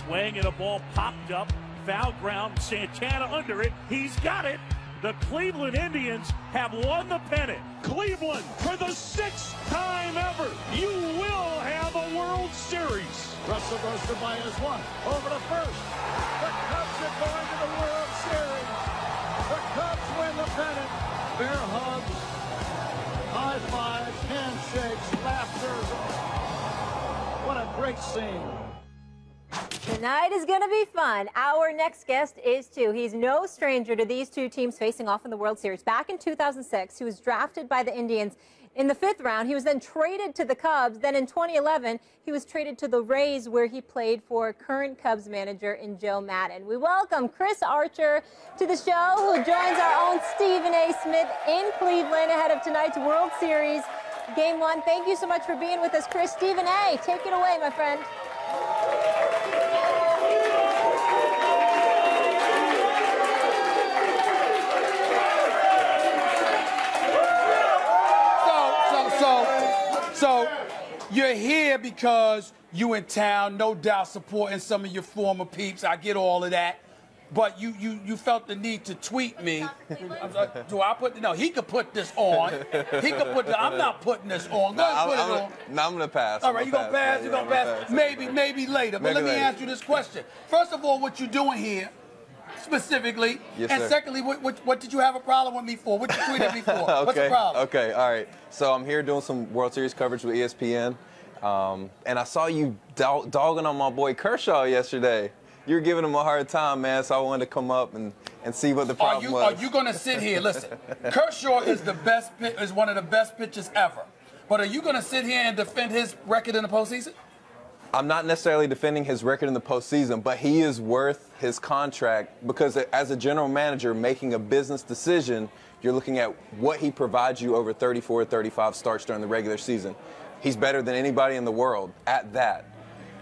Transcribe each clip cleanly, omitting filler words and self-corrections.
swing and a ball popped up, foul ground, Santana under it, he's got it. The Cleveland Indians have won the pennant. Cleveland, for the 6th time ever, you will have a World Series. Russell goes to minus one, over to first. The Cubs are going to the World Series. The Cubs win the pennant. Bear hugs, high fives, handshakes, laughter. What a great scene. Tonight is going to be fun. Our next guest is too. He's no stranger to these two teams facing off in the World Series. Back in 2006, he was drafted by the Indians in the 5th round. He was then traded to the Cubs. Then in 2011, he was traded to the Rays, where he played for current Cubs manager in Joe Maddon. We welcome Chris Archer to the show, who joins our own Stephen A. Smith in Cleveland ahead of tonight's World Series Game 1. Thank you so much for being with us, Chris. Stephen A., take it away, my friend. So you're here because you in town, no doubt supporting some of your former peeps. I get all of that. But you felt the need to tweet me. Do I put? No, he could put this on. He could put. I'm not putting this on. Go ahead and put it on. No, I'm gonna pass. All right, you gonna pass? You gonna pass? Maybe later. But let me ask you this question. First of all, what you doing here? Specifically, yes, and sir. Secondly, what did you have a problem with me for? What you tweeted me for? Okay. What's the problem? Okay, all right. So I'm here doing some World Series coverage with ESPN, and I saw you dogging on my boy Kershaw yesterday. You were giving him a hard time, man, so I wanted to come up and see what the problem was. Are you going to sit here? Listen, Kershaw is one of the best pitchers ever. But are you going to sit here and defend his record in the postseason? I'm not necessarily defending his record in the postseason, but he is worth his contract because as a general manager making a business decision, you're looking at what he provides you over 34 or 35 starts during the regular season. He's better than anybody in the world at that.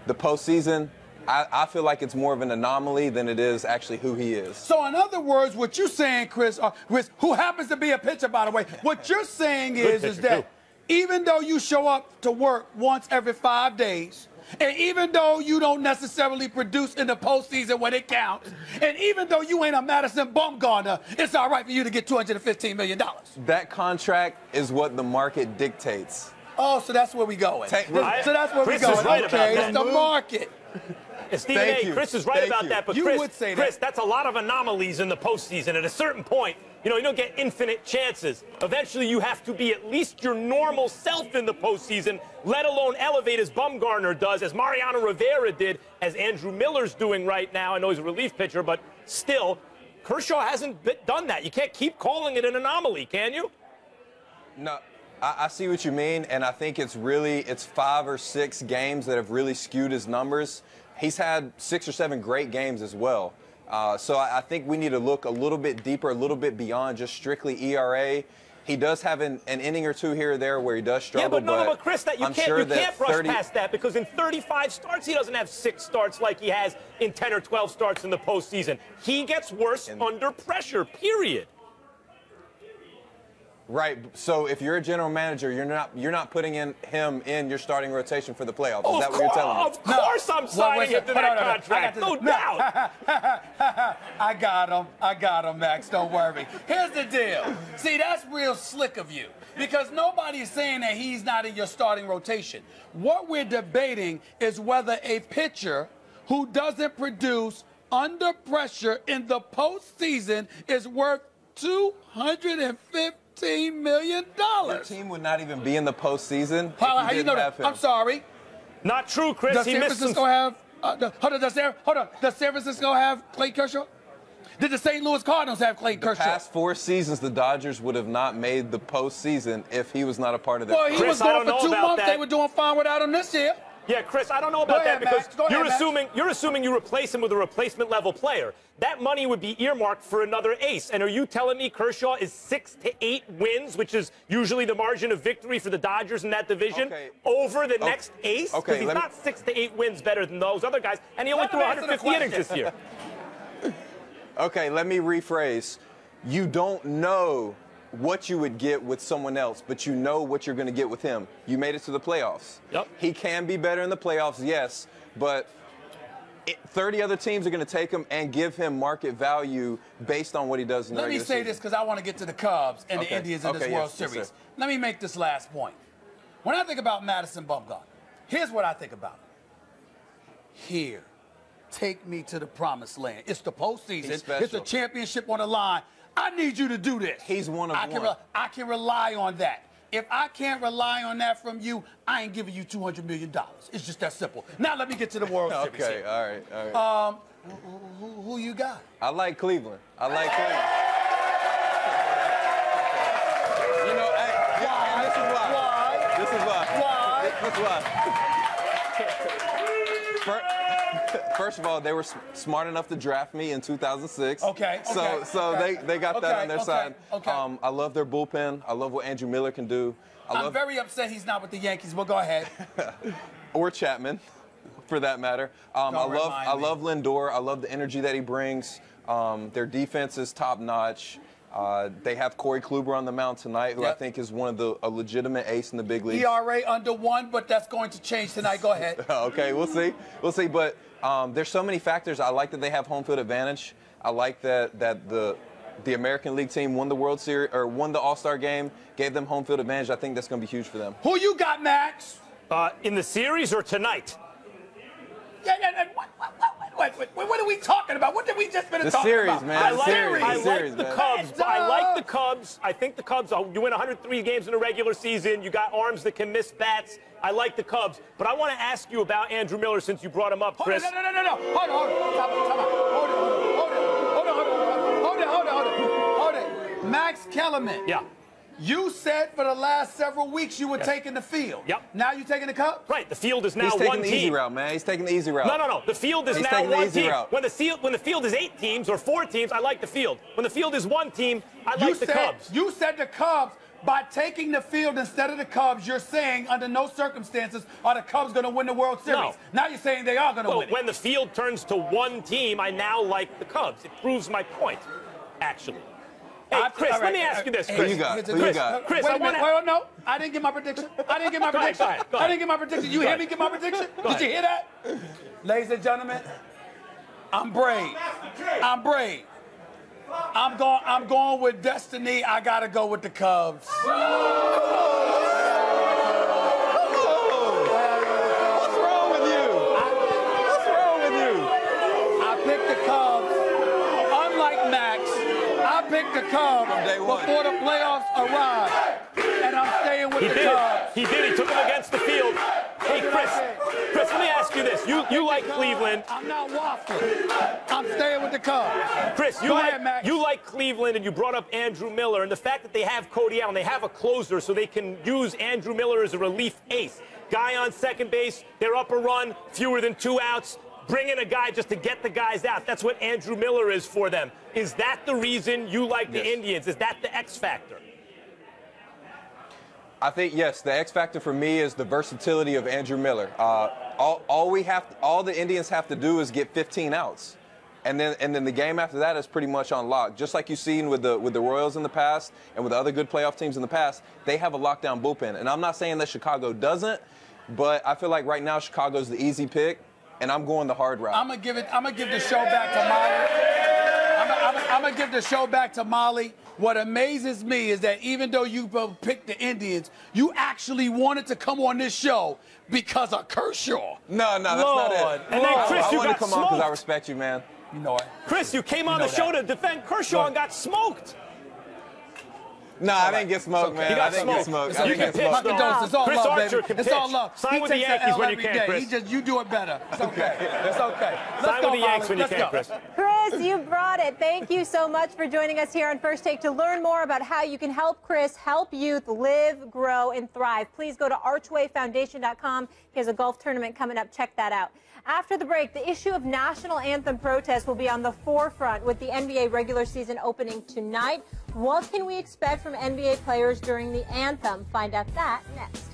The postseason, I feel like it's more of an anomaly than it is actually who he is. So in other words, what you're saying, Chris, who happens to be a pitcher, by the way, what you're saying is that even though you show up to work once every 5 days, and even though you don't necessarily produce in the postseason when it counts, and even though you ain't a Madison Bumgarner, it's all right for you to get $215 million. That contract is what the market dictates. Oh, so that's where we going. So that's where we going. Is right okay, about it's the market. Stephen A., Chris is right about that, but you Chris, would say Chris, that's a lot of anomalies in the postseason. At a certain point, you don't get infinite chances. Eventually, you have to be at least your normal self in the postseason, let alone elevate as Bumgarner does, as Mariano Rivera did, as Andrew Miller's doing right now. I know he's a relief pitcher, but still, Kershaw hasn't done that. You can't keep calling it an anomaly, can you? No. I see what you mean, and I think it's 5 or 6 games that have really skewed his numbers. He's had 6 or 7 great games as well. So I think we need to look a little bit deeper, a little bit beyond just strictly ERA. He does have an inning or two here or there where he does struggle. Yeah, but Chris, you can't brush past that because in 35 starts, he doesn't have 6 starts like he has in 10 or 12 starts in the postseason. He gets worse under pressure, period. Right. So if you're a general manager, you're not putting him in your starting rotation for the playoffs. Is that what you're telling me? Of course I'm signing him to that contract. No doubt. I got him, Max. Don't worry. Here's the deal. See, that's real slick of you because nobody is saying that he's not in your starting rotation. What we're debating is whether a pitcher who doesn't produce under pressure in the postseason is worth $215 million. Your team would not even be in the postseason. How you know that? I'm sorry. Not true, Chris. Does San Francisco have? Does San Francisco have Clay Kershaw? Did the St. Louis Cardinals have Clay Kershaw? The past 4 seasons, the Dodgers would have not made the postseason if he was not a part of that. Well, he was gone for 2 months. They were doing fine without him this year. Yeah, Chris, I don't know about that because you're assuming you replace him with a replacement level player. That money would be earmarked for another ace. And are you telling me Kershaw is 6 to 8 wins, which is usually the margin of victory for the Dodgers in that division, over the next ace? Because he's not 6 to 8 wins better than those other guys, and he only threw 150 innings this year. Okay, let me rephrase. You don't know what you would get with someone else, but you know what you're going to get with him. You made it to the playoffs. Yep. He can be better in the playoffs, yes, but 30 other teams are going to take him and give him market value based on what he does in the regular season. Let me say this because I want to get to the Cubs and the Indians in this World Series. Yes, let me make this last point. When I think about Madison Bumgarner, here's what I think about. Here, take me to the promised land. It's the postseason. It's a championship on the line. I need you to do this. He's one of one. I can rely on that. If I can't rely on that from you, I ain't giving you $200 million. It's just that simple. Now let me get to the World Series. Okay, all right. Who you got? I like Cleveland. You know, this is why. First of all, they were smart enough to draft me in 2006. Okay. So they got that on their side. Okay. I love their bullpen. I love what Andrew Miller can do. I'm very upset he's not with the Yankees, but go ahead. Or Chapman, for that matter. I love Lindor. I love the energy that he brings. Their defense is top notch. They have Corey Kluber on the mound tonight, who I think is a legitimate ace in the big leagues. ERA under 1, but that's going to change tonight. Go ahead. Okay, we'll see. But there's so many factors. I like that they have home field advantage. I like that the American League team won the World Series or won the All-Star game, gave them home field advantage. I think that's going to be huge for them. Who you got, Max? In the series or tonight? What are we talking about? What did we just been talking about? Man. I like the Cubs. I like the Cubs. I think the Cubs, you win 103 games in a regular season. You got arms that can miss bats. I like the Cubs. But I want to ask you about Andrew Miller since you brought him up, Chris. No. Hold it. Max Kellerman. Yeah. You said for the last several weeks you were taking the field. Yep. Now you're taking the Cubs? Right. The field is now one team. He's taking the easy route, man. He's taking the easy route. No. The field is now one team. When the field is 8 teams or 4 teams, I like the field. When the field is one team, I like the Cubs. You said the Cubs. By taking the field instead of the Cubs, you're saying under no circumstances are the Cubs going to win the World Series. No. Now you're saying they are going to win it. When the field turns to one team, I now like the Cubs. It proves my point, actually. Hey, Chris, let me ask you this, Chris. Who you got? Chris, wait a minute. Wait, no. I didn't get my prediction. Go ahead. I didn't get my prediction. You hear me get my prediction? Did you hear that? Ladies and gentlemen, I'm brave. I'm going with destiny. I got to go with the Cubs. What's wrong with you? I picked the Cubs. Unlike Max, I picked the Cubs before the playoffs arrived. And I'm staying with the Cubs. He did. He took them against the field. Hey, Chris, let me ask you this. You like Cleveland. I'm not waffling. I'm staying with the Cubs. Chris, you like Cleveland, and you brought up Andrew Miller, and the fact that they have Cody Allen, they have a closer, so they can use Andrew Miller as a relief ace. Guy on second base, they're up a run, fewer than 2 outs. Bring in a guy just to get the guys out. That's what Andrew Miller is for them. Is that the reason you like the Indians? Is that the X factor? I think, yes, the X factor for me is the versatility of Andrew Miller. All the Indians have to do is get 15 outs. And then the game after that is pretty much on lock. Just like you've seen with the Royals in the past and with the other good playoff teams in the past, they have a lockdown bullpen. And I'm not saying that Chicago doesn't, but I feel like right now Chicago's the easy pick, and I'm going the hard route. I'm gonna give the show back to Molly. I'm gonna give the show back to Molly. What amazes me is that even though you both picked the Indians, you actually wanted to come on this show because of Kershaw. No, that's not it. And then Chris, I you want got to come smoked. on because I respect you, man. You know it. Chris, you came on the show to defend Kershaw and got smoked. No, I didn't get smoked, man. I didn't get smoked. You can pitch, though. It's all Chris love, Archer baby. can It's pitch. all love. Sign with the Yankees when you can, Chris. You do it better. It's okay. It's okay. Sign with the Yankees when you can, Chris. Chris, you brought it. Thank you so much for joining us here on First Take. To learn more about how you can help Chris help youth live, grow, and thrive, please go to archwayfoundation.com. He has a golf tournament coming up. Check that out. After the break, the issue of national anthem protests will be on the forefront with the NBA regular season opening tonight. What can we expect from NBA players during the anthem? Find out that next.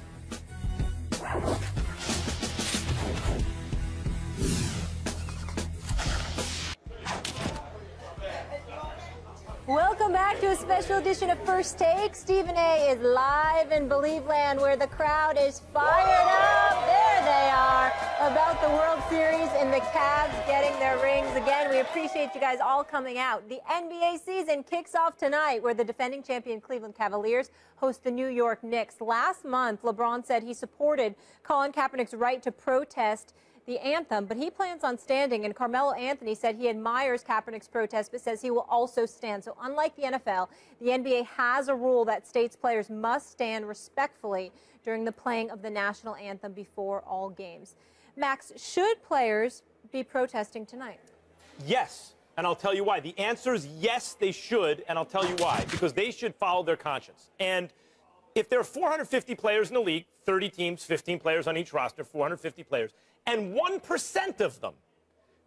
Welcome back to a special edition of First Take. Stephen A. is live in Believe Land where the crowd is fired up. There they are. about the World Series and the Cavs getting their rings. Again, we appreciate you guys all coming out. The NBA season kicks off tonight, where the defending champion Cleveland Cavaliers host the New York Knicks. Last month, LeBron said he supported Colin Kaepernick's right to protest the anthem, but he plans on standing. And Carmelo Anthony said he admires Kaepernick's protest, but says he will also stand. So unlike the NFL, the NBA has a rule that states players must stand respectfully during the playing of the national anthem before all games. Max, should players be protesting tonight? Yes, and I'll tell you why. The answer is yes, they should, and I'll tell you why. Because they should follow their conscience. And if there are 450 players in the league, 30 teams, 15 players on each roster, 450 players, and 1% of them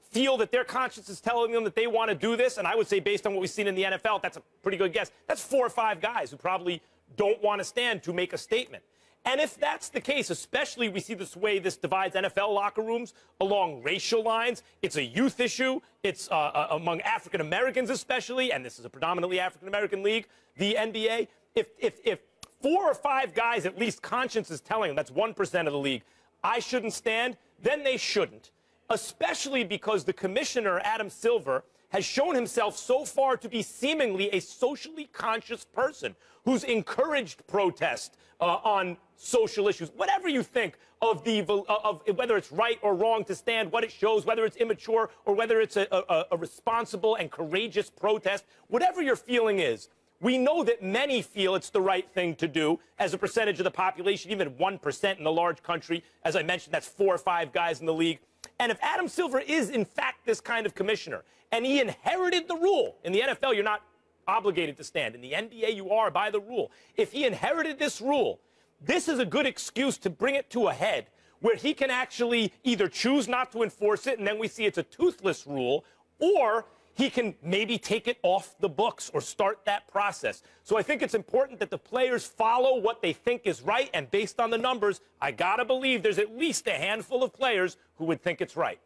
feel that their conscience is telling them that they want to do this, and I would say based on what we've seen in the NFL, that's a pretty good guess. That's 4 or 5 guys who probably don't want to stand to make a statement. And if that's the case, especially we see this way this divides NFL locker rooms along racial lines, it's a youth issue, it's among African Americans especially, and this is a predominantly African American league, the NBA. If 4 or 5 guys at least conscience is telling them, that's 1% of the league, I shouldn't stand, then they shouldn't, especially because the commissioner, Adam Silver, has shown himself so far to be seemingly a socially conscious person who's encouraged protest on social issues. Whatever you think of whether it's right or wrong to stand, what it shows, whether it's immature or whether it's a responsible and courageous protest, whatever your feeling is, we know that many feel it's the right thing to do as a percentage of the population, even 1% in a large country. As I mentioned, that's 4 or 5 guys in the league. And if Adam Silver is, in fact, this kind of commissioner, and he inherited the rule, in the NFL, you're not obligated to stand. In the NBA, you are by the rule. If he inherited this rule, this is a good excuse to bring it to a head where he can actually either choose not to enforce it, and then we see it's a toothless rule, or he can maybe take it off the books or start that process. So I think it's important that the players follow what they think is right, and based on the numbers, I gotta believe there's at least a handful of players who would think it's right.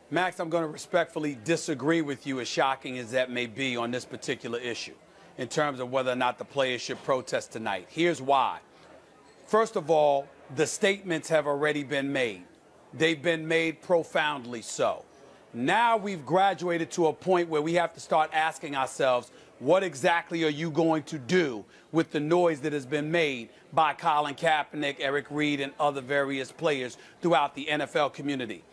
Max, I'm going to respectfully disagree with you, as shocking as that may be, on this particular issue in terms of whether or not the players should protest tonight. Here's why. First of all, the statements have already been made. They've been made profoundly so. Now we've graduated to a point where we have to start asking ourselves, what exactly are you going to do with the noise that has been made by Colin Kaepernick, Eric Reed, and other various players throughout the NFL community?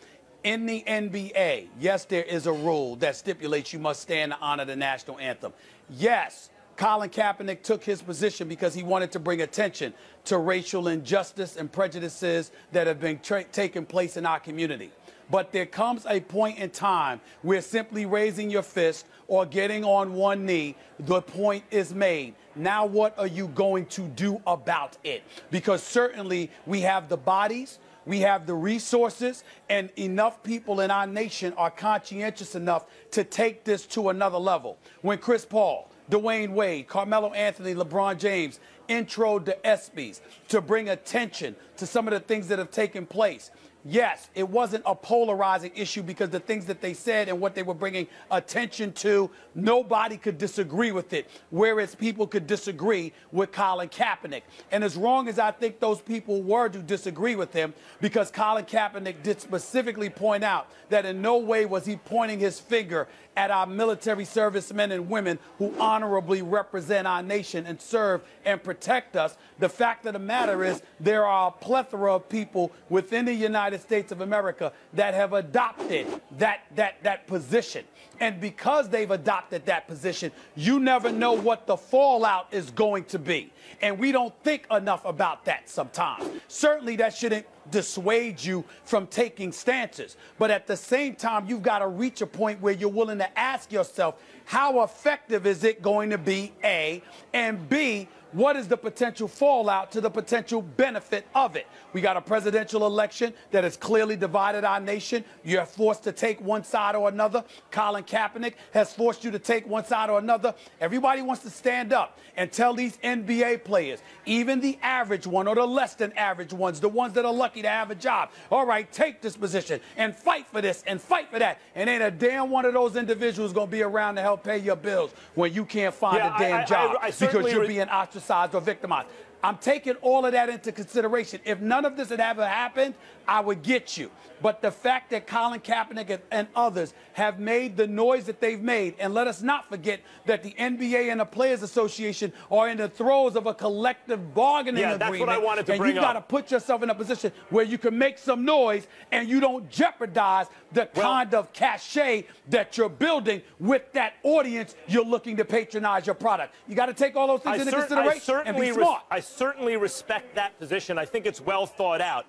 In the NBA, yes, there is a rule that stipulates you must stand to honor the national anthem. Yes, Colin Kaepernick took his position because he wanted to bring attention to racial injustice and prejudices that have been taking place in our community. But there comes a point in time where simply raising your fist or getting on one knee, the point is made. Now what are you going to do about it? Because certainly we have the bodies, we have the resources, and enough people in our nation are conscientious enough to take this to another level. When Chris Paul, Dwayne Wade, Carmelo Anthony, LeBron James introed the ESPYs to bring attention to some of the things that have taken place. Yes, it wasn't a polarizing issue because the things that they said and what they were bringing attention to, nobody could disagree with it, whereas people could disagree with Colin Kaepernick. And as wrong as I think those people were to disagree with him, because Colin Kaepernick did specifically point out that in no way was he pointing his finger at our military servicemen and women who honorably represent our nation and serve and protect us. The fact of the matter is there are a plethora of people within the United States of America that have adopted that position. And because they've adopted that position, you never know what the fallout is going to be. And we don't think enough about that sometimes. Certainly that shouldn't dissuade you from taking stances. But at the same time, you've got to reach a point where you're willing to ask yourself, how effective is it going to be, A, and B, what is the potential fallout to the potential benefit of it? We got a presidential election that has clearly divided our nation. You're forced to take one side or another. Colin Kaepernick has forced you to take one side or another. Everybody wants to stand up and tell these NBA players, even the average one or the less than average ones, the ones that are lucky to have a job, all right, take this position and fight for this and fight for that. And ain't a damn one of those individuals going to be around to help pay your bills when you can't find a damn job because you're being ostracized or victimized. I'm taking all of that into consideration. If none of this had ever happened, I would get you. But the fact that Colin Kaepernick and others have made the noise that they've made, and let us not forget that the NBA and the Players Association are in the throes of a collective bargaining agreement. That's what I wanted to bring up. And you've got to put yourself in a position where you can make some noise and you don't jeopardize the kind of cachet that you're building with that audience you're looking to patronize your product. You got to take all those things into consideration and be smart. I certainly respect that position. I think it's well thought out.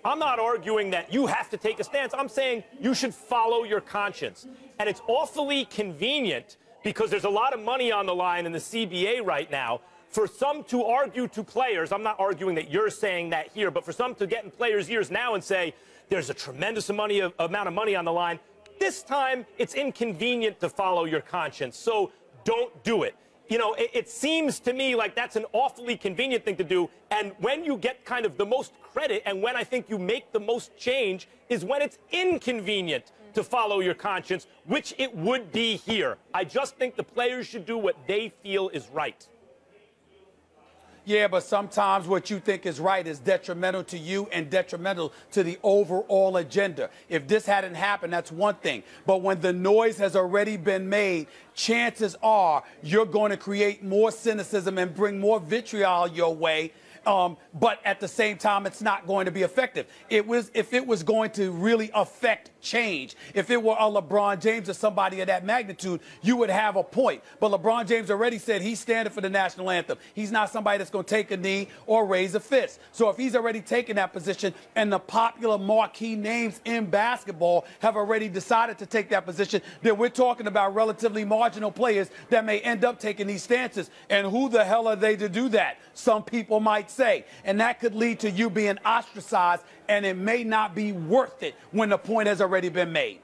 I'm not arguing that you have to take a stance. I'm saying you should follow your conscience. And it's awfully convenient because there's a lot of money on the line in the CBA right now for some to argue to players. I'm not arguing that you're saying that here, but for some to get in players' ears now and say there's a tremendous amount of money on the line. This time, it's inconvenient to follow your conscience, so don't do it. You know, it seems to me like that's an awfully convenient thing to do. And when you get kind of the most credit and when I think you make the most change is when it's inconvenient to follow your conscience, which it would be here. I just think the players should do what they feel is right. Yeah, but sometimes what you think is right is detrimental to you and detrimental to the overall agenda. If this hadn't happened, that's one thing. But when the noise has already been made, chances are you're going to create more cynicism and bring more vitriol your way. But at the same time, it's not going to be effective. If it was going to really affect change, if it were a LeBron James or somebody of that magnitude, you would have a point. But LeBron James already said he's standing for the national anthem. He's not somebody that's going to take a knee or raise a fist. So if he's already taken that position and the popular marquee names in basketball have already decided to take that position, then we're talking about relatively marginal players that may end up taking these stances. And who the hell are they to do that? Some people might say. And that could lead to you being ostracized, and it may not be worth it when the point has already been made.